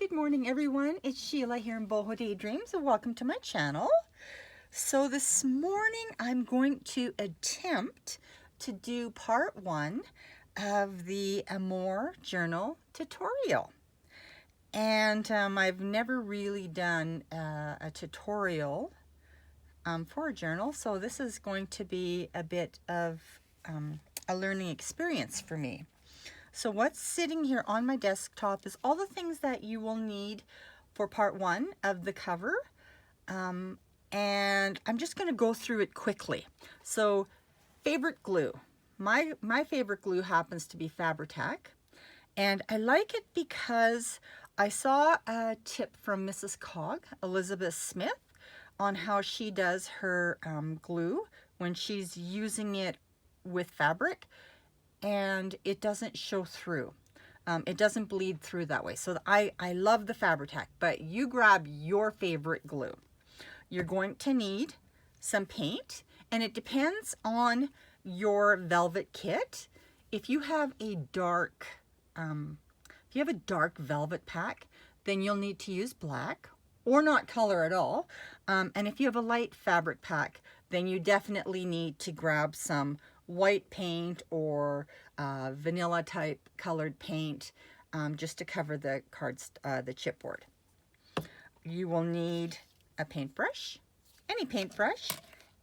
Good morning, everyone. It's Sheila here in Boho Daydreams, and welcome to my channel. So this morning I'm going to attempt to do part 1 of the Amour journal tutorial. And I've never really done a tutorial for a journal, so this is going to be a bit of a learning experience for me. So what's sitting here on my desktop is all the things that you will need for part 1 of the cover. And I'm just going to go through it quickly. So favorite glue. My favorite glue happens to be Fabri-Tac. And I like it because I saw a tip from Mrs. Cog, Elizabeth Smith, on how she does her glue when she's using it with fabric. And it doesn't show through. It doesn't bleed through that way. So I love the Fabri-Tac, but you grab your favorite glue. You're going to need some paint, and it depends on your velvet kit. If you have a dark, velvet pack, then you'll need to use black or not color at all. And if you have a light fabric pack, then you definitely need to grab some white paint or vanilla type colored paint just to cover the the chipboard. You will need a paintbrush, any paintbrush,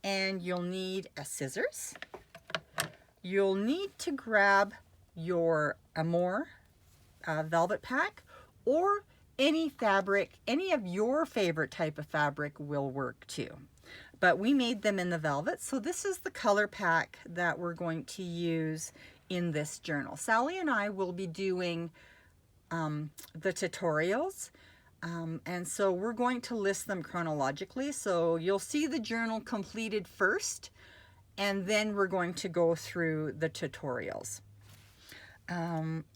and you'll need a scissors. You'll need to grab your Amour velvet pack, or any fabric, any of your favorite type of fabric will work too. But we made them in the velvet, so this is the color pack that we're going to use in this journal. Sally and I will be doing the tutorials, and so we're going to list them chronologically. So you'll see the journal completed first, and then we're going to go through the tutorials.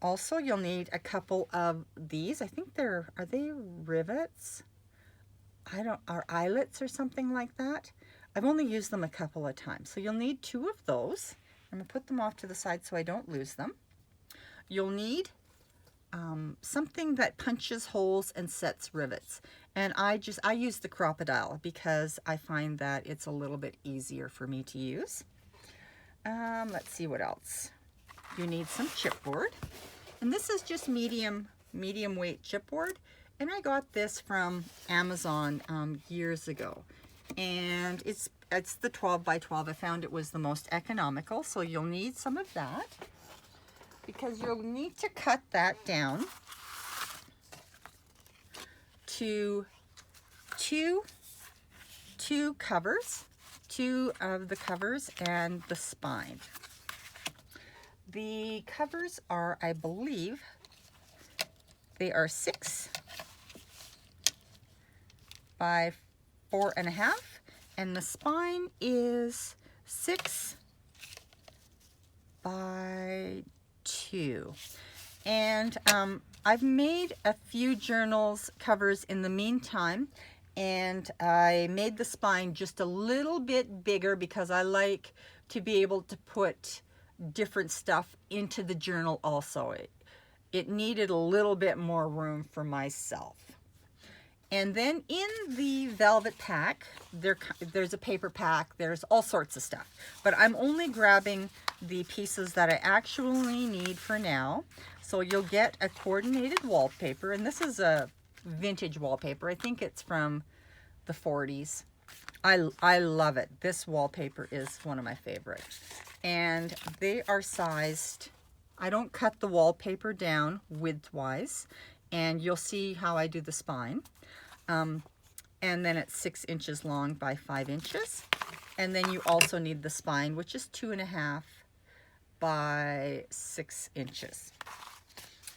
Also, you'll need a couple of these. I think are they rivets? Or eyelets or something like that. I've only used them a couple of times. So you'll need 2 of those. I'm going to put them off to the side so I don't lose them. You'll need something that punches holes and sets rivets. And I use the Crocodile because I find that it's a little bit easier for me to use. Let's see what else. You need some chipboard. And this is just medium weight chipboard. And I got this from Amazon years ago, and it's the 12 by 12. I found it was the most economical, so you'll need some of that because you'll need to cut that down to two covers, 2 of the covers and the spine. The covers are, I believe, they are 6 by 4.5, and the spine is 6 by 2. And I've made a few journals covers in the meantime, and I made the spine just a little bit bigger because I like to be able to put different stuff into the journal also. It needed a little bit more room for myself. And then in the velvet pack, there's a paper pack, there's all sorts of stuff. But I'm only grabbing the pieces that I actually need for now. So you'll get a coordinated wallpaper, and this is a vintage wallpaper. I think it's from the 40s. I love it. This wallpaper is one of my favorites. And they are sized, I don't cut the wallpaper down widthwise, and you'll see how I do the spine. And then it's 6 inches long by 5 inches. And then you also need the spine, which is 2.5 by 6 inches.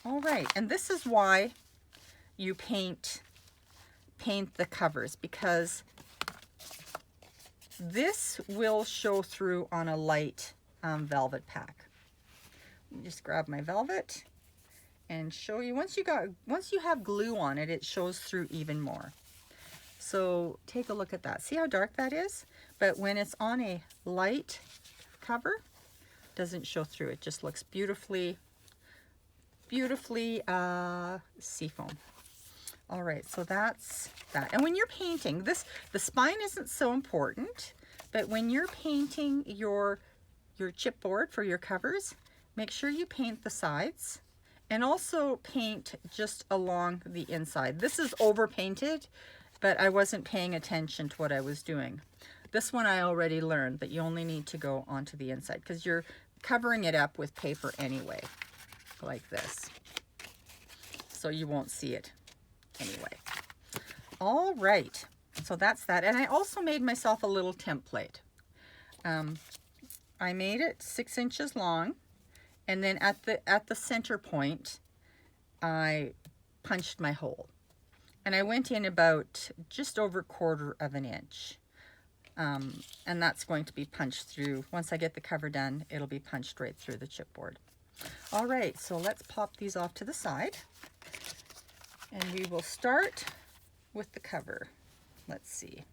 All right, and this is why you paint the covers, because this will show through on a light velvet pack. Just grab my velvet and show you. Once you have glue on it, it shows through even more. So take a look at that. See how dark that is? But when it's on a light cover, it doesn't show through. It just looks beautifully seafoam. All right, so that's that. And when you're painting, the spine isn't so important, but when you're painting your chipboard for your covers, make sure you paint the sides and also paint just along the inside. This is over painted, but I wasn't paying attention to what I was doing. This one I already learned that you only need to go onto the inside because you're covering it up with paper anyway, like this. So you won't see it anyway. All right, so that's that. And I also made myself a little template. I made it 6 inches long, and then at the center point, I punched my hole. And I went in about just over 1/4 of an inch. And that's going to be punched through. Once I get the cover done, it'll be punched right through the chipboard. All right, so let's pop these off to the side. And we will start with the cover. Let's see.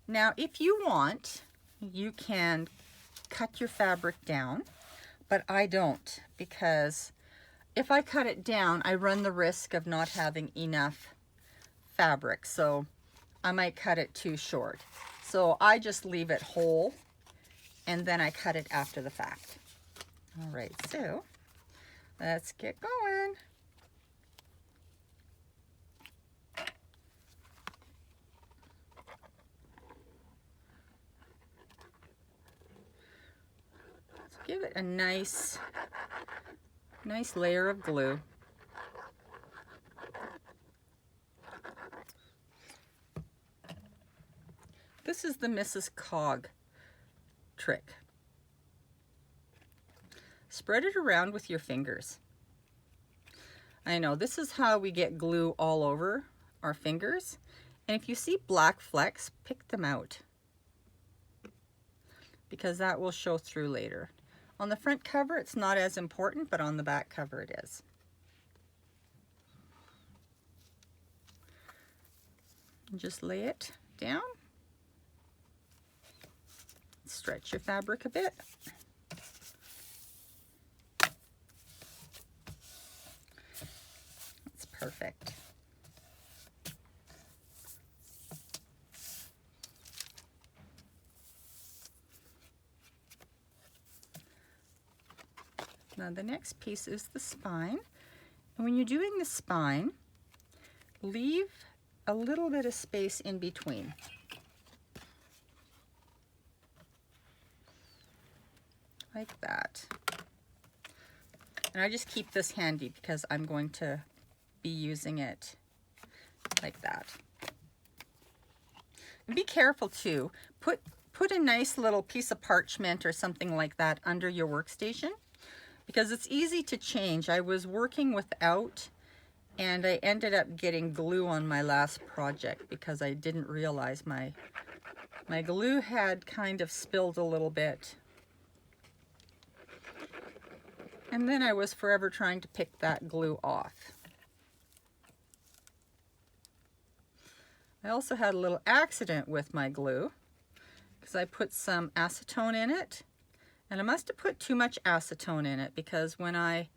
Now, if you want, you can cut your fabric down, but I don't, because if I cut it down, I run the risk of not having enough fabric, so I might cut it too short. So I just leave it whole, and then I cut it after the fact. All right, so let's get going. Let's give it a nice layer of glue. This is the Mrs. Cog trick. Spread it around with your fingers. I know, this is how we get glue all over our fingers. And if you see black flecks, pick them out, because that will show through later. On the front cover, it's not as important, but on the back cover it is. And just lay it down. Stretch your fabric a bit. That's perfect. Now the next piece is the spine. And when you're doing the spine, leave a little bit of space in between. Like that. And I just keep this handy because I'm going to be using it like that. And be careful too. Put a nice little piece of parchment or something like that under your workstation, because it's easy to change. I was working without, and I ended up getting glue on my last project because I didn't realize my glue had kind of spilled a little bit. And then I was forever trying to pick that glue off. I also had a little accident with my glue because I put some acetone in it, and I must have put too much acetone in it, because when I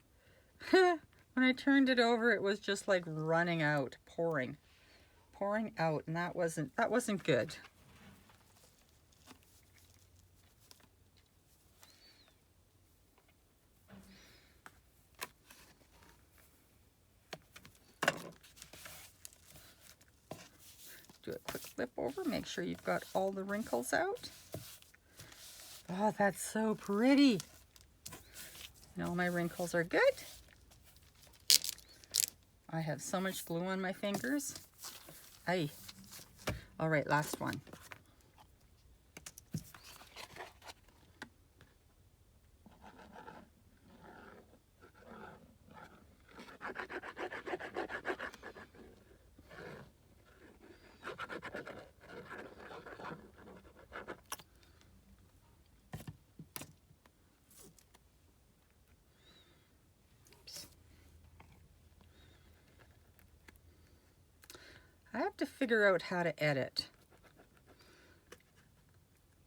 when I turned it over, it was just like running out, pouring out, and that wasn't good. Do a quick flip over, make sure you've got all the wrinkles out. Oh, that's so pretty. And all my wrinkles are good. I have so much glue on my fingers. Aye. All right, last one. I have to figure out how to edit,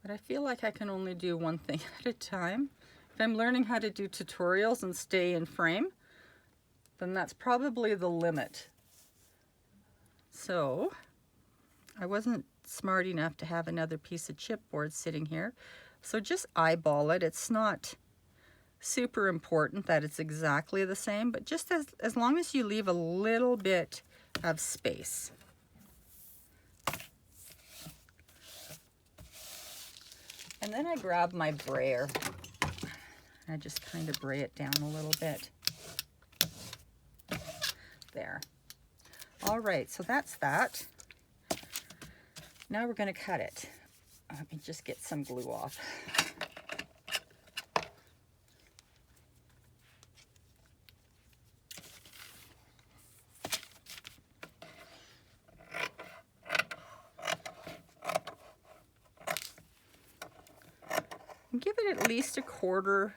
but I feel like I can only do one thing at a time, If I'm learning how to do tutorials and stay in frame, then that's probably the limit. So I wasn't smart enough to have another piece of chipboard sitting here. So just eyeball it. It's not super important that it's exactly the same, but just as long as you leave a little bit of space. And then I grab my brayer. I just kind of bray it down a little bit. There. All right, so that's that. Now we're going to cut it. Let me just get some glue off. Give it at least a quarter,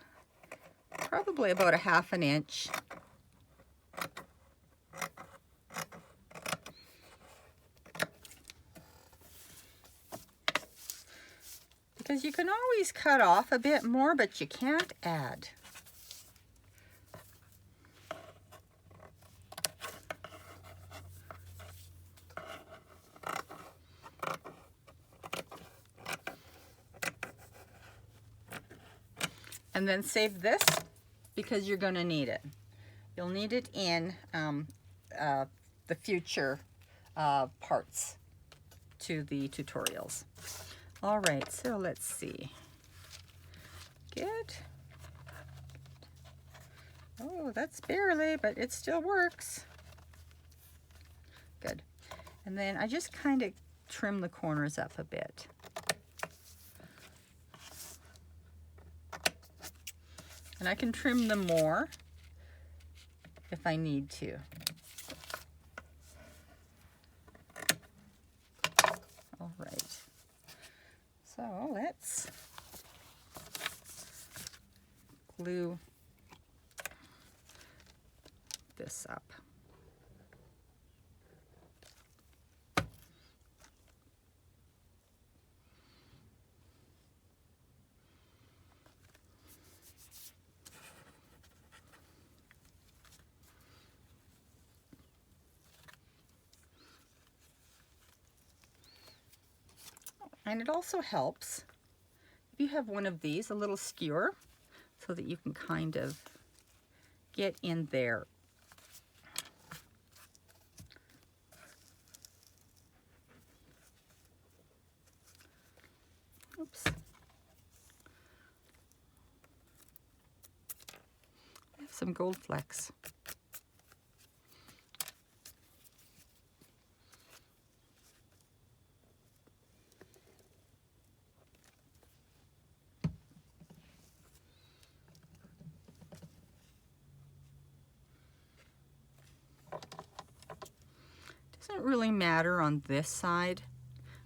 probably about a half an inch. Because you can always cut off a bit more, but you can't add. And then save this because you're going to need it. You'll need it in the future parts to the tutorials. All right, so let's see. Good. Oh, that's barely, but it still works. Good. And then I just kind of trim the corners up a bit. And I can trim them more if I need to. All right. So let's glue this up. And it also helps if you have one of these, a little skewer, so that you can kind of get in there. Oops. I have some gold flecks. Doesn't really matter on this side,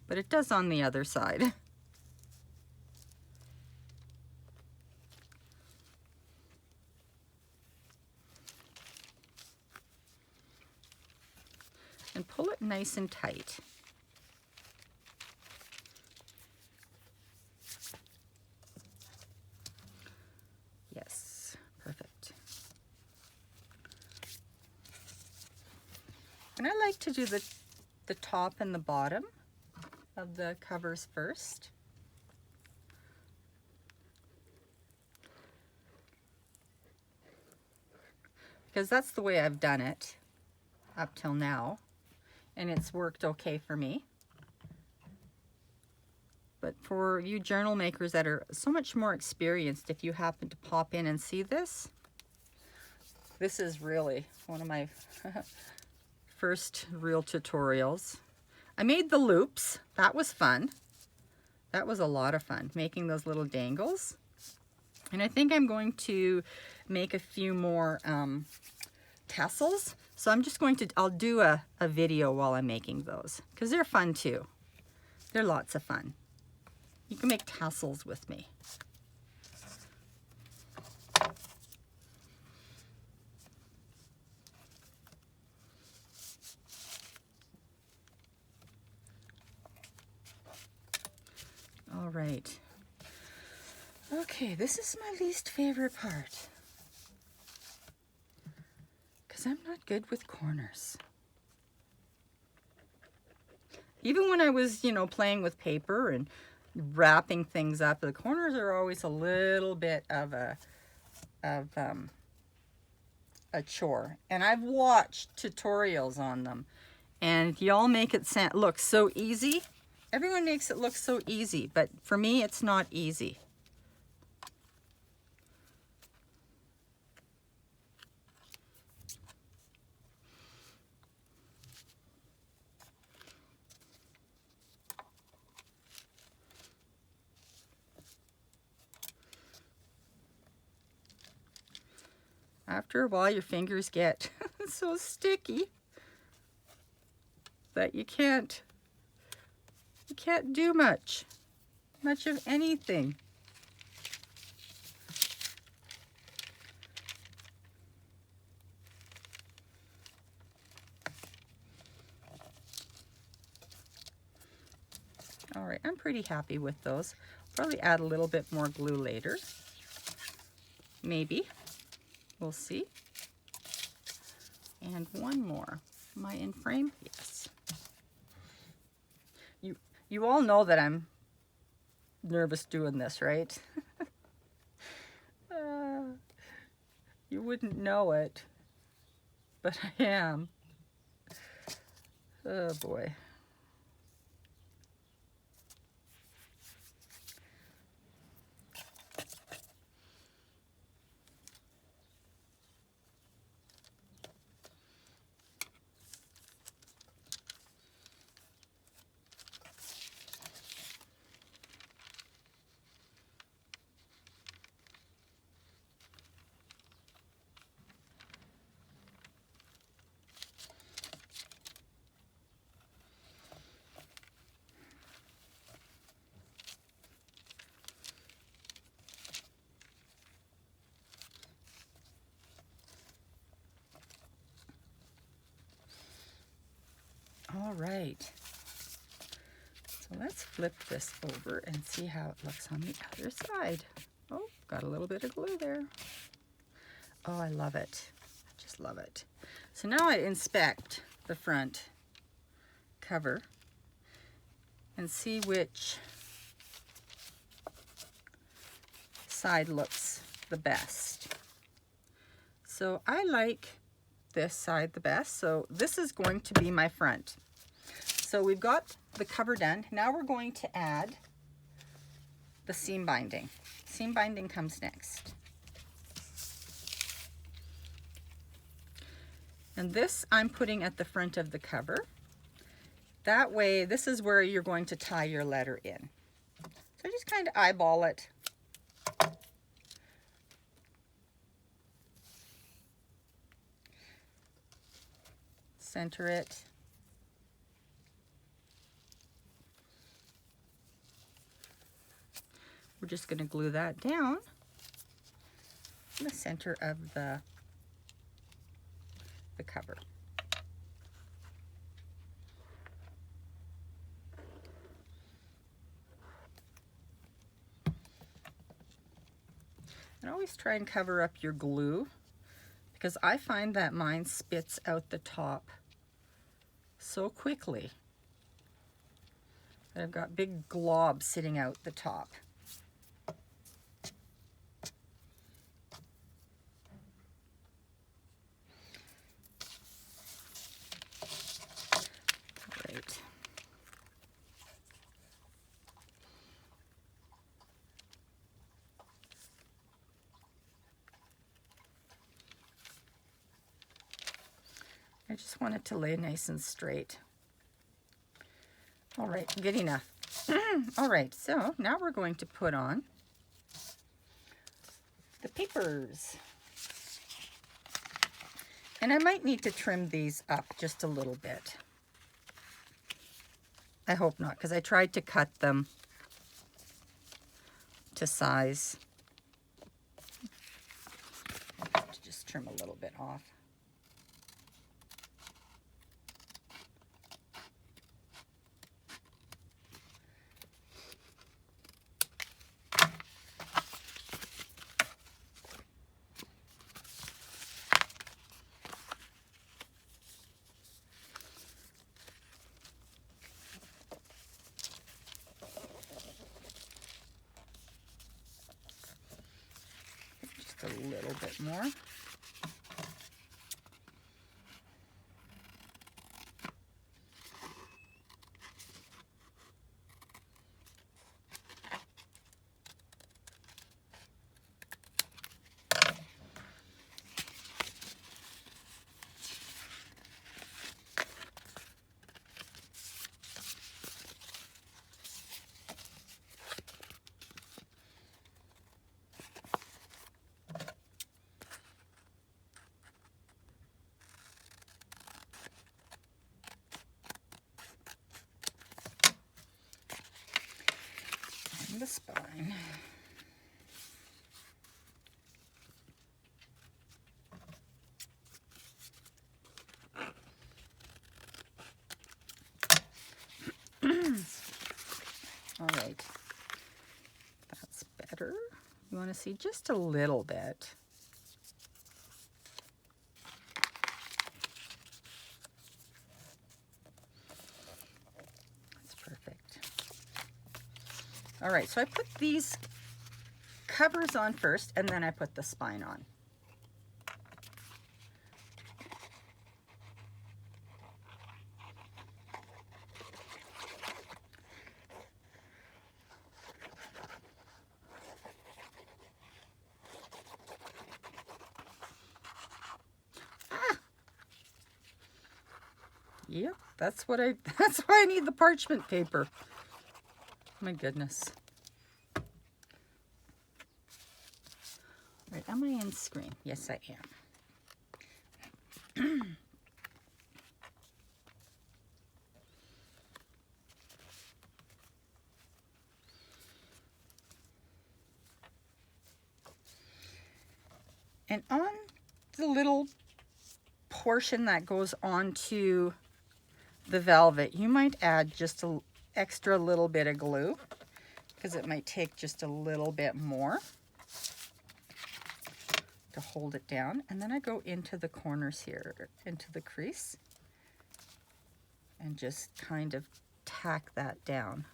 but it does on the other side. And pull it nice and tight. Yes, perfect. And I like to do the top and the bottom of the covers first. Because that's the way I've done it up till now, and it's worked okay for me. But for you journal makers that are so much more experienced, if you happen to pop in and see this, this is really one of my first real tutorials. I made the loops. That was fun. That was a lot of fun, making those little dangles. And I think I'm going to make a few more tassels. So I'm just going to, I'll do a video while I'm making those, because they're fun too. They're lots of fun. You can make tassels with me. All right. Okay, this is my least favorite part, because I'm not good with corners. Even when I was, you know, playing with paper and wrapping things up, the corners are always a little bit of a chore. And I've watched tutorials on them, and y'all make it look so easy. Everyone makes it look so easy, but for me, it's not easy. After a while, your fingers get so sticky that you can't do much of anything. All right, I'm pretty happy with those. Probably add a little bit more glue later. Maybe. We'll see. And one more. Am I in frame? Yes. You all know that I'm nervous doing this, right? You wouldn't know it, but I am. Oh boy. All right, so let's flip this over and see how it looks on the other side. Oh, got a little bit of glue there. Oh, I love it. I just love it. So now I inspect the front cover and see which side looks the best. So I like this side the best, so this is going to be my front. So we've got the cover done. Now we're going to add the seam binding. Seam binding comes next. And this I'm putting at the front of the cover. That way, this is where you're going to tie your letter in. So just kind of eyeball it. Center it. We're just going to glue that down in the center of the cover. And always try and cover up your glue, because I find that mine spits out the top so quickly. I've got big globs sitting out the top. Right. I just want it to lay nice and straight. All right, good enough. All right, so now we're going to put on the papers. And I might need to trim these up just a little bit. I hope not, because I tried to cut them to size. Just trim a little bit off. just a little bit more. The spine. All right, that's better. You want to see just a little bit. That's perfect. All right, so I put these covers on first, and then I put the spine on. Yep, that's why I need the parchment paper. My goodness. Right, am I in screen? Yes, I am. And on the little portion that goes onto the velvet, you might add just an extra little bit of glue, because it might take just a little bit more to hold it down. And then I go into the corners here, into the crease, and just kind of tack that down.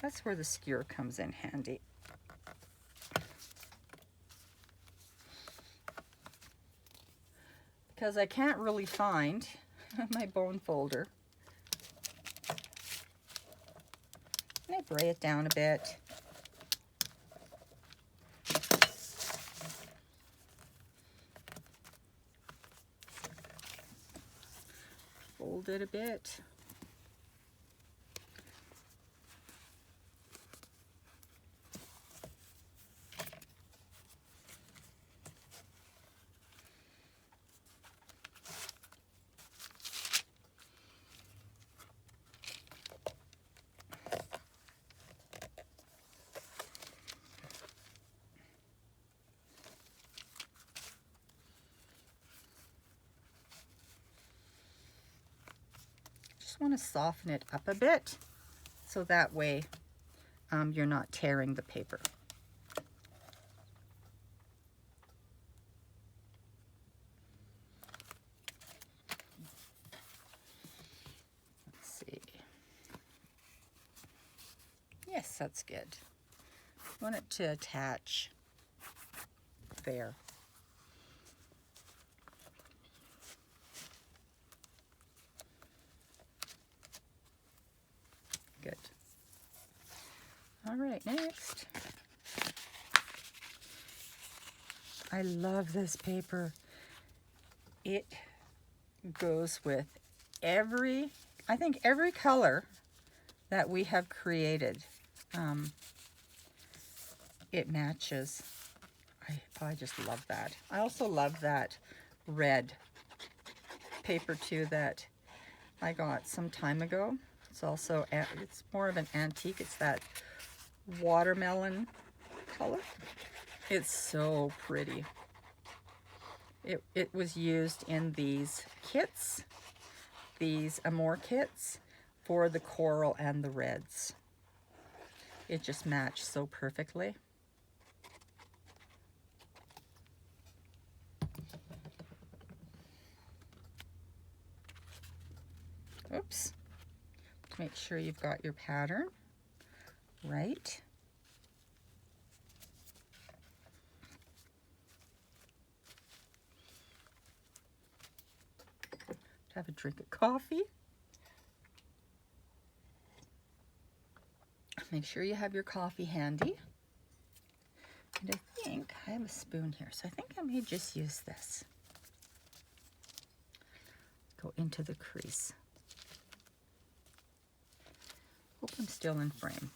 That's where the skewer comes in handy. Because I can't really find my bone folder. And I bray it down a bit. Fold it a bit. Want to soften it up a bit so that way you're not tearing the paper. Let's see. Yes, that's good. I want it to attach there. Good. All right, next. I love this paper. It goes with I think every color that we have created. It matches. I just love that. I also love that red paper too that I got some time ago. It's more of an antique. It's that watermelon color. It's so pretty. It was used in these kits, these Amour kits, for the coral and the reds. It just matched so perfectly. Oops. Make sure you've got your pattern right. have a drink of coffee. Make sure you have your coffee handy. And I think I have a spoon here, so I think I may just use this. Go into the crease. Hope I'm still in frame.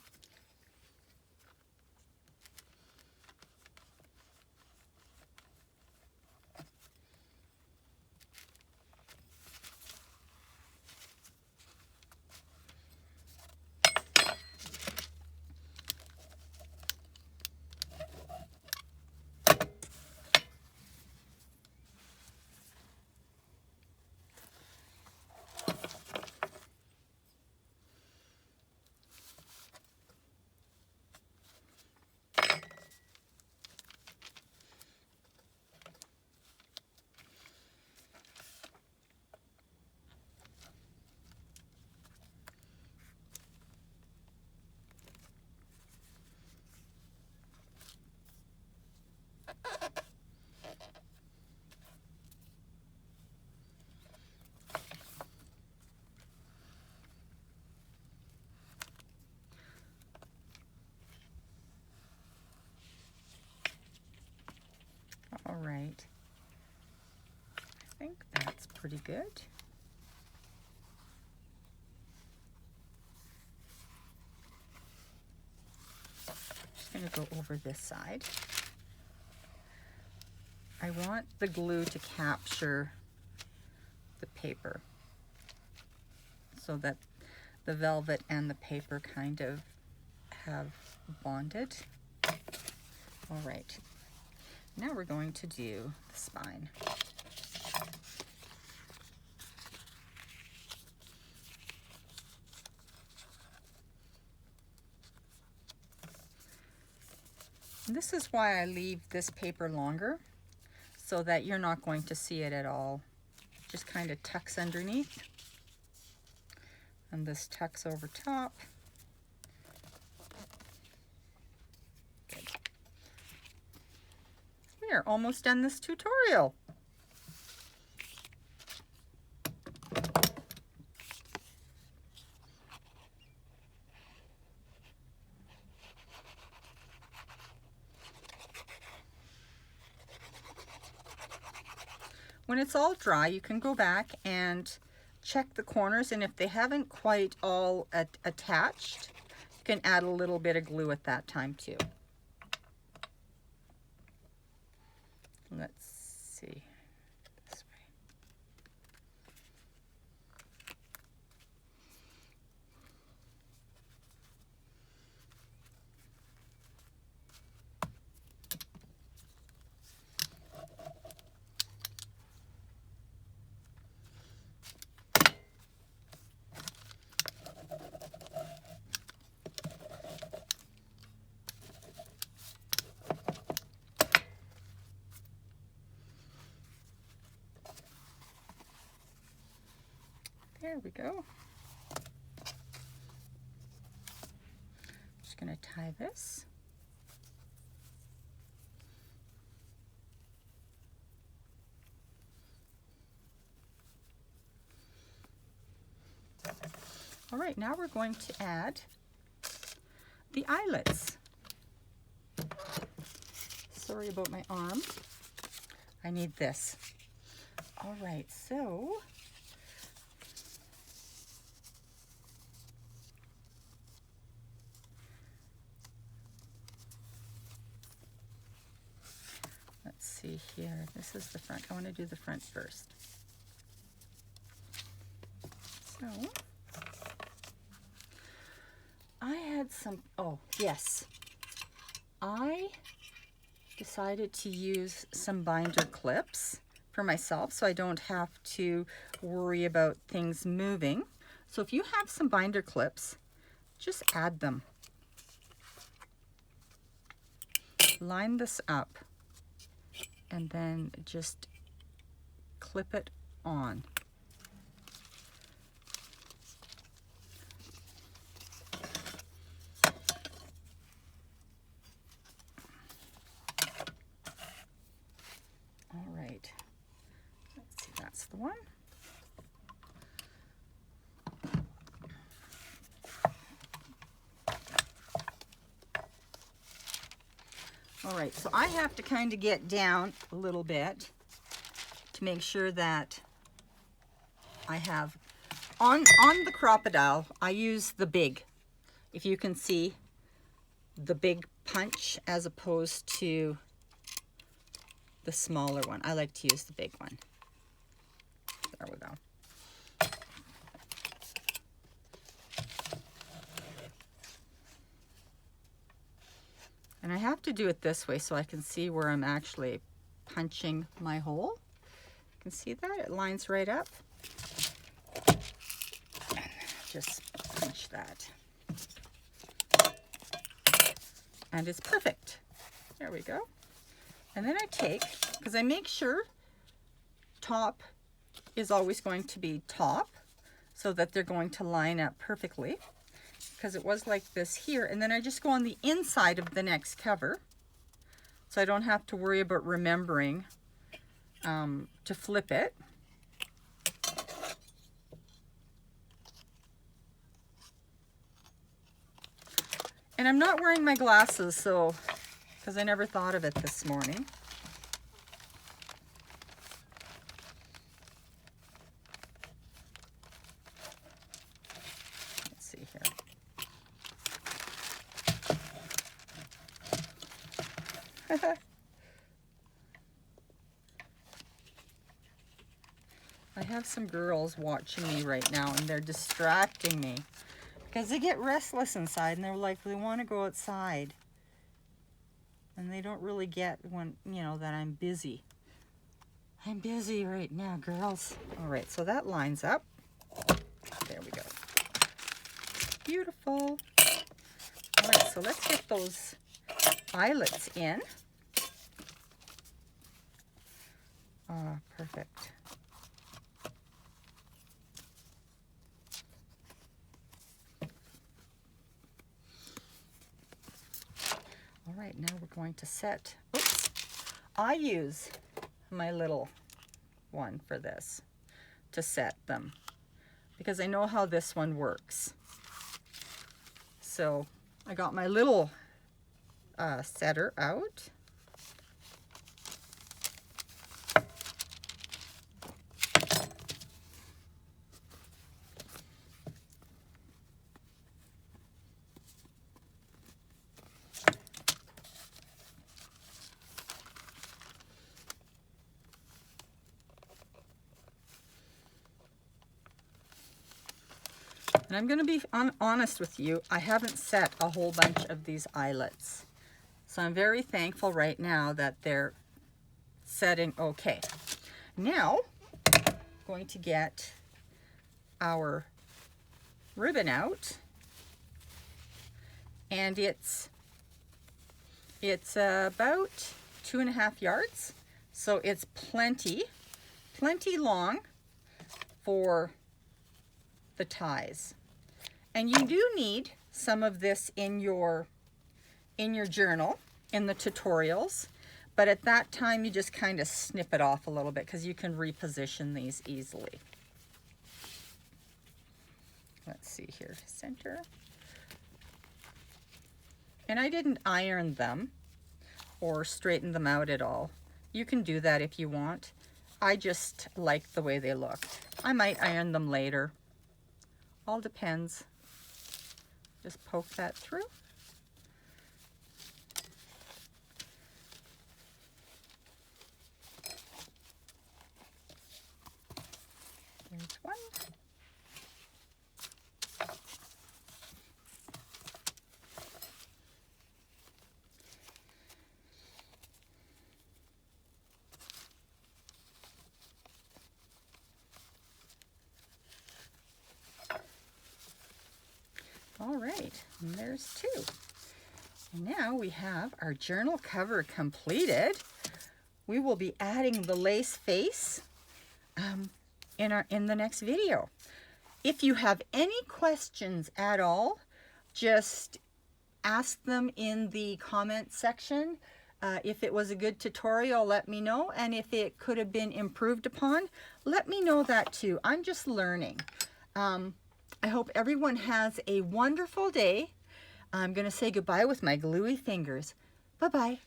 All right, I think that's pretty good. Just gonna go over this side. I want the glue to capture the paper so that the velvet and the paper kind of have bonded. All right, now we're going to do the spine. And this is why I leave this paper longer, so that you're not going to see it at all. Just kind of tucks underneath, and this tucks over top. Good. We are almost done this tutorial. When it's all dry, you can go back and check the corners, and if they haven't quite all attached, you can add a little bit of glue at that time too. Let's see, this way. There we go. Just going to tie this. All right, now we're going to add the eyelets. Sorry about my arm. I need this. All right, so let's see here. This is the front. I want to do the front first. So I had some, oh yes, I decided to use some binder clips for myself so I don't have to worry about things moving. So if you have some binder clips, just add them. Line this up and then just clip it on. All right, let's see, that's the one. All right, so I have to kind of get down a little bit to make sure that I have, on the crocodile, I use the big. If you can see, the big punch as opposed to the smaller one. I like to use the big one. There we go. And I have to do it this way so I can see where I'm actually punching my hole. You can see that? It lines right up. Just punch that. And it's perfect. There we go. And then I take, because I make sure top is always going to be top so that they're going to line up perfectly, because it was like this here. And then I just go on the inside of the next cover so I don't have to worry about remembering to flip it. And I'm not wearing my glasses, so, because I never thought of it this morning. Let's see here. I have some girls watching me right now, and they're distracting me because they get restless inside and they're like, they want to go outside. And they don't really get when, you know, that I'm busy. I'm busy right now, girls. All right, so that lines up. There we go. Beautiful. All right, so let's get those eyelets in. Ah, perfect. All right, now we're going to set, oops, I use my little one for this to set them because I know how this one works. So I got my little setter out. And I'm going to be honest with you, I haven't set a whole bunch of these eyelets. So I'm very thankful right now that they're setting okay. Now, I'm going to get our ribbon out. And it's about 2.5 yards. So it's plenty long for the ties. And you do need some of this in your journal, in the tutorials, but at that time you just kind of snip it off a little bit because you can reposition these easily. Let's see here, center. And I didn't iron them or straighten them out at all. You can do that if you want. I just like the way they look. I might iron them later. All depends. Just poke that through. There's one. All right, and there's two. And now we have our journal cover completed. We will be adding the lace face in the next video. If you have any questions at all, just ask them in the comment section. If it was a good tutorial, let me know. And if it could have been improved upon, let me know that too. I'm just learning. I hope everyone has a wonderful day. I'm going to say goodbye with my gluey fingers. Bye-bye.